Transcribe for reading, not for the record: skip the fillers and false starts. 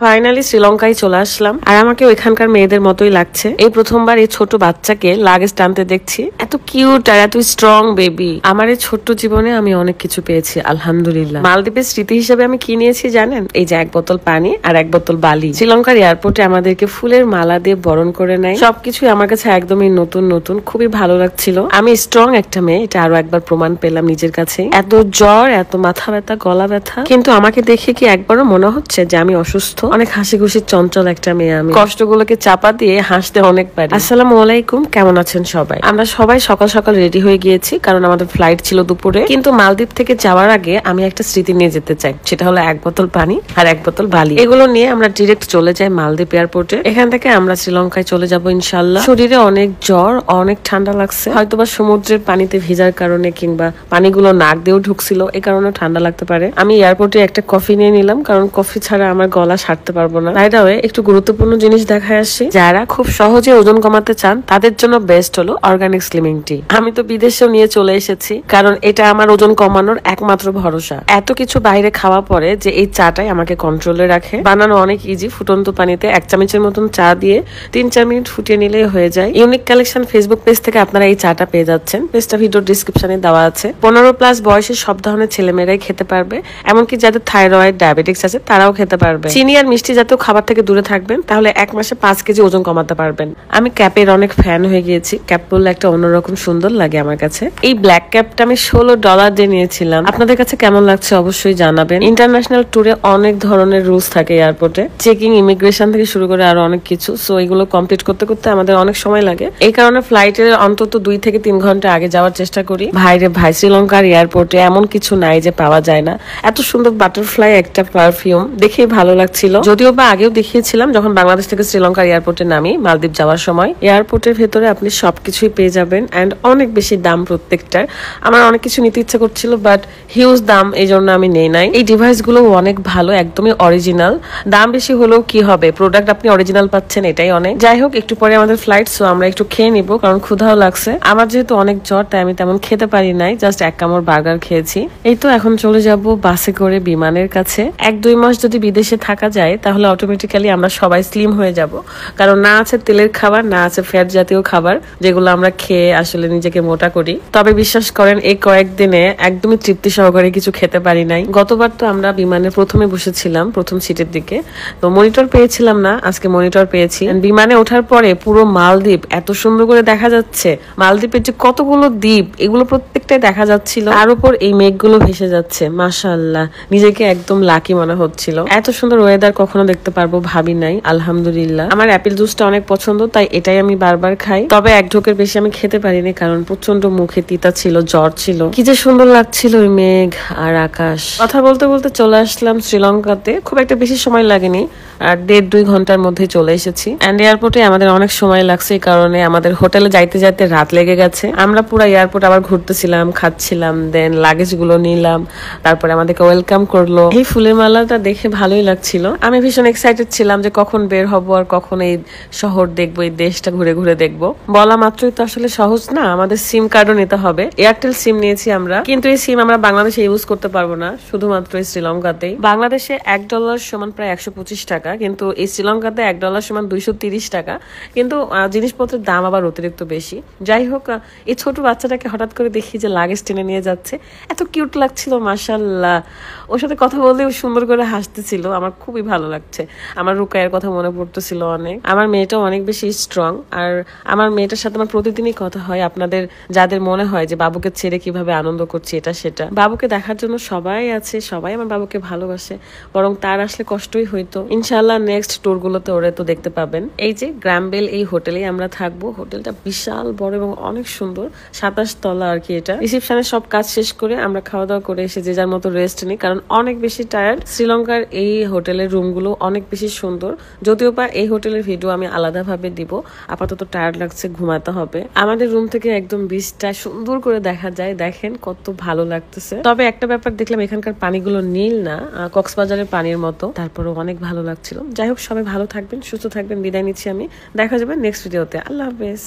Finally শ্রীলঙ্কায় চলে আসলাম আর আমাকে ওইখানকার মেয়েদের মতোই লাগছে। এই প্রথমবার এই ছোট বাচ্চাকে লাগেজ টানতে দেখছি। এত কিউট আর এত স্ট্রং বেবি। আমার এই ছোট্ট জীবনে আমি অনেক কিছু পেয়েছি আলহামদুলিল্লাহ। মালদ্বীপের স্মৃতি হিসেবে আমি কি নিয়েছি জানেন? এই যে 1 বোতল পানি আর 1 বোতল বালি। শ্রীলঙ্কার এয়ারপোর্টে আমাদেরকে ফুলের মালা দিয়ে বরণ করে নেয়। সবকিছু আমার কাছে একদমই নতুন নতুন, খুবই ভালো লাগছিল। আমি স্ট্রং একটা মেয়ে, এটা আরো একবার প্রমাণ পেলাম নিজের কাছে। এত জ্বর, এত মাথা ব্যথা, গলা ব্যথা, কিন্তু আমাকে দেখে কি একবারও মনে হচ্ছে যে আমি অসুস্থ? অনেক হাসি খুশি চঞ্চল একটা মেয়ে আমি। কষ্টগুলোকে চাপা দিয়ে হাসতে অনেক পারি। আসসালামু আলাইকুম, কেমন আছেন সবাই? আমরা সবাই সকাল সকাল রেডি হয়ে গিয়েছি, কারণ আমাদের ফ্লাইট ছিল দুপুরে। কিন্তু মালদ্বীপ থেকে যাওয়ার আগে আমি একটা স্মৃতি নিয়ে যেতে চাই, সেটা হলো 1 বোতল পানি আর 1 বোতল বালি। এগুলো নিয়ে আমরা ডিরেক্ট চলে যাই মালদ্বীপ এয়ারপোর্টে। এখান থেকে আমরা শ্রীলঙ্কায় চলে যাব ইনশাল্লাহ। শরীরে অনেক জ্বর, অনেক ঠান্ডা লাগছে, হয়তোবা সমুদ্রের পানিতে ভিজার কারণে কিংবা পানিগুলো নাক দিয়েও ঢুকছিল, এই কারণে ঠান্ডা লাগতে পারে। আমি এয়ারপোর্টে একটা কফি নিয়ে নিলাম, কারণ কফি ছাড়া আমার গলা সারতে পারবো না। বাই দ্য ওয়ে, একটু গুরুত্বপূর্ণ জিনিস দেখায় আসছি। যারা খুব সহজে ওজন কমাতে চান তাদের জন্য বেস্ট হলো অর্গানিক স্লিমিং টি। আমি তো বিদেশেও নিয়ে চলে এসেছি, কারণ এটা আমার ওজন কমানোর একমাত্র ভরসা। এত কিছু বাইরে খাওয়া পরে যে এই চাটাই আমাকে কন্ট্রোলে রাখে। বানানো অনেক ইজি। ফুটন্ত পানিতে 1 চামচের মতন চা দিয়ে 3-4 মিনিট ফুটিয়ে নিলেই হয়ে যায়। ইউনিক কালেকশন ফেসবুক পেজ থেকে আপনারা এই চাটা পেয়ে যাচ্ছেন। পেজটা ভিডিওর ডিসক্রিপশনে দেওয়া আছে। 15+ বয়সের সব ধরনের ছেলেমেয়েরাই খেতে পারবে, এমনকি যাদের থাইরয়েড, ডায়াবেটিক্স আছে তারাও খেতে পারবে। চিনি আর মিষ্টি জাতীয় খাবার থেকে দূরে থাকবেন, তাহলে 1 মাসে 5 কেজি ওজন কমাতে পারবেন। আমি ক্যাপের অনেক ফ্যান হয়ে গিয়েছি। ক্যাপ পরলে একটা অন্যরকম সুন্দর লাগে আমার কাছে। এই ব্ল্যাক ক্যাপটা আমি $16 দিয়ে নিয়েছিলাম। আপনাদের কাছে কেমন লাগছে অবশ্যই জানাবেন। ইন্টারন্যাশনাল ট্যুরে অনেক ধরনের রুলস থাকে এয়ারপোর্টে, চেকিং, ইমিগ্রেশন থেকে শুরু করে আরো অনেক কিছু। সো এগুলো কমপ্লিট করতে করতে আমাদের অনেক সময় লাগে। এই কারণে ফ্লাইটের অন্তত 2 থেকে 3 ঘন্টা আগে যাওয়ার চেষ্টা করি। ভাইরে ভাই, শ্রীলঙ্কার এয়ারপোর্টে এমন কিছু নাই যে পাওয়া যায় না। এত সুন্দর বাটারফ্লাই একটা পারফিউম, দেখেই ভালো লাগছিল। যদিও বা আগেও দেখিয়েছিলাম যখন বাংলাদেশ থেকে শ্রীলঙ্কার এয়ারপোর্টে নামি মালদ্বীপ যাওয়ার সময়। এয়ারপোর্টের ভেতরে আপনি সবকিছুই পেয়ে যাবেন, এন্ড অনেক বেশি দাম প্রত্যেকটার। আমার অনেক কিছু নিতে ইচ্ছা করছিল, বাট হিউজ দাম, এই জন্য আমি নেই নাই। এই ডিভাইস গুলো অনেক ভালো, একদমই অরিজিনাল। দাম বেশি হলেও কি হবে, প্রোডাক্ট আপনি অরিজিনাল পাচ্ছেন, এটাই অনেক। যাই হোক, একটু পরে আমাদের ফ্লাইট, সো আমরা একটু খেয়ে নিবো, কারণ ক্ষুধাও লাগছে। আমার যেহেতু অনেক জ্বর, তাই আমি তেমন খেতে পারি নাই, জাস্ট 1 কামড় বার্গার খেয়েছি। এই তো এখন চলে যাব বাসে করে বিমানের কাছে। 1-2 মাস যদি বিদেশে থাকা যায়, তাহলে অটোমেটিক্যালি আমরা সবাই স্লিম হয়ে যাব, কারণ না আছে তেলের খাবার, না আছে ফ্যাট জাতীয় খাবার, যেগুলো আমরা খেয়ে আসলে নিজেকে মোটা করি। তবে বিশ্বাস করেন, এই কয়েকদিনে একদমই তৃপ্তি সহকারে কিছু খেতে পারি নাই। গতবার তো আমরা বিমানে প্রথমে বসেছিলাম, প্রথম সিটের দিকে, তো মনিটর পেয়েছিলাম না, আজকে মনিটর পেয়েছি। বিমানে ওঠার পরে পুরো মালদ্বীপ এত সুন্দর করে দেখা যাচ্ছে। মালদ্বীপের যে কতগুলো দ্বীপ, এগুলো প্রত্যেকটাই দেখা যাচ্ছিল। তার উপর এই মেঘগুলো ভেসে যাচ্ছে, মাশাআল্লাহ, নিজেকে একদম লাকি মনে হচ্ছিল। এত সুন্দর ওয়েদার কখনো দেখতে পারবো ভাবি নাই, আলহামদুলিল্লাহ। আমার অ্যাপেল জুসটা অনেক পছন্দ, তাই এটাই আমি বারবার খাই। তবে 1 ঢোকের বেশি আমি খেতে পারিনি, কারণ প্রচন্ড মুখে তিতা ছিল, জ্বর ছিল। কি যে সুন্দর লাগছিল ওই মেঘ আর আকাশ। কথা বলতে বলতে চলে আসলাম শ্রীলঙ্কাতে। খুব একটা বেশি সময় লাগেনি, আর 1.5-2 ঘন্টার মধ্যে চলে এসেছি। এন্ড এয়ারপোর্টে আমাদের অনেক সময় লাগছে, এই কারণে আমাদের হোটেলে যাইতে যাইতে রাত লেগে গেছে। আমরা পুরো এয়ারপোর্ট আবার ঘুরতেছিলাম, খাচ্ছিলাম, দেন লাগেজ গুলো নিলাম, তারপরে আমাদেরকে ওয়েলকাম করলো। এই ফুলের মালাটা দেখে ভালোই লাগছিল। আমি ভীষণ এক্সাইটেড ছিলাম যে কখন বের হবো আর কখন এই শহর দেখবো, এই দেশটা ঘুরে ঘুরে দেখবো। বলা মাত্রই তো আসলে সহজ না, আমাদের সিম কার্ডও নিতে হবে। এয়ারটেল সিম নিয়েছি আমরা, কিন্তু এই সিম আমরা বাংলাদেশে ইউজ করতে পারবো না, শুধুমাত্র এই শ্রীলঙ্কাতেই। বাংলাদেশে $1 সমান প্রায় 125 টাকা, কিন্তু এই শ্রীলঙ্কাতে $1 সমান 230 টাকা। কিন্তু জিনিসপত্রের দাম আবার অতিরিক্ত বেশি। যাই হোক, এই ছোট বাচ্চাটাকে হঠাৎ করে দেখি যে লাগেজ টেনে নিয়ে যাচ্ছে, এত কিউট লাগছিল, মাশাআল্লাহ। ওর সাথে কথা বলতে সুন্দর করে হাসতেছিল, আমার খুবই ভালো লাগছে। আমার রুকায়ের কথা মনে পড়তেছিল অনেক। আমার মেয়েটাও অনেক বেশি স্ট্রং, আর আমার মেয়েটার সাথে আমার প্রতিদিনই কথা হয়। আপনাদের যাদের মনে হয় যে বাবুকে ছেড়ে কিভাবে আনন্দ করছি এটা সেটা, বাবুকে দেখার জন্য সবাই আছে, সবাই আমার বাবুকে ভালোবাসে, বরং তার আসলে কষ্টই হইতো। ইনশাআল্লাহ নেক্সট ট্যুর গুলোতে ওরে তো দেখতে পাবেন। এই যে গ্রামবেল, এই হোটেলেই আমরা থাকবো। হোটেলটা বিশাল বড় এবং অনেক সুন্দর, 27 তলা আর কি এটা। রিসেপশনের সব কাজ শেষ করে আমরা খাওয়া দাওয়া করে এসে যে যার মতো রেস্ট নিই, কারণ অনেক বেশি টায়ার্ড। শ্রীলঙ্কার এই হোটেলের রুমগুলো অনেক বেশি সুন্দর, যদিও বা এই হোটেলের ভিডিও আমি আলাদাভাবে দিব। আপাতত টায়ার্ড লাগছে, ঘুমাতে হবে। আমাদের রুম থেকে একদম বিচটা সুন্দর করে দেখা যায়, দেখেন কত ভালো লাগতেছে। তবে একটা ব্যাপার দেখলাম, এখানকার পানিগুলো নীল না, কক্সবাজারের পানির মতো, তারপরও অনেক ভালো লাগছিল। যাই হোক, সবাই ভালো থাকবেন, সুস্থ থাকবেন, বিদায় নিচ্ছি আমি। দেখা যাবে নেক্সট ভিডিওতে। আল্লাহ হাফেজ।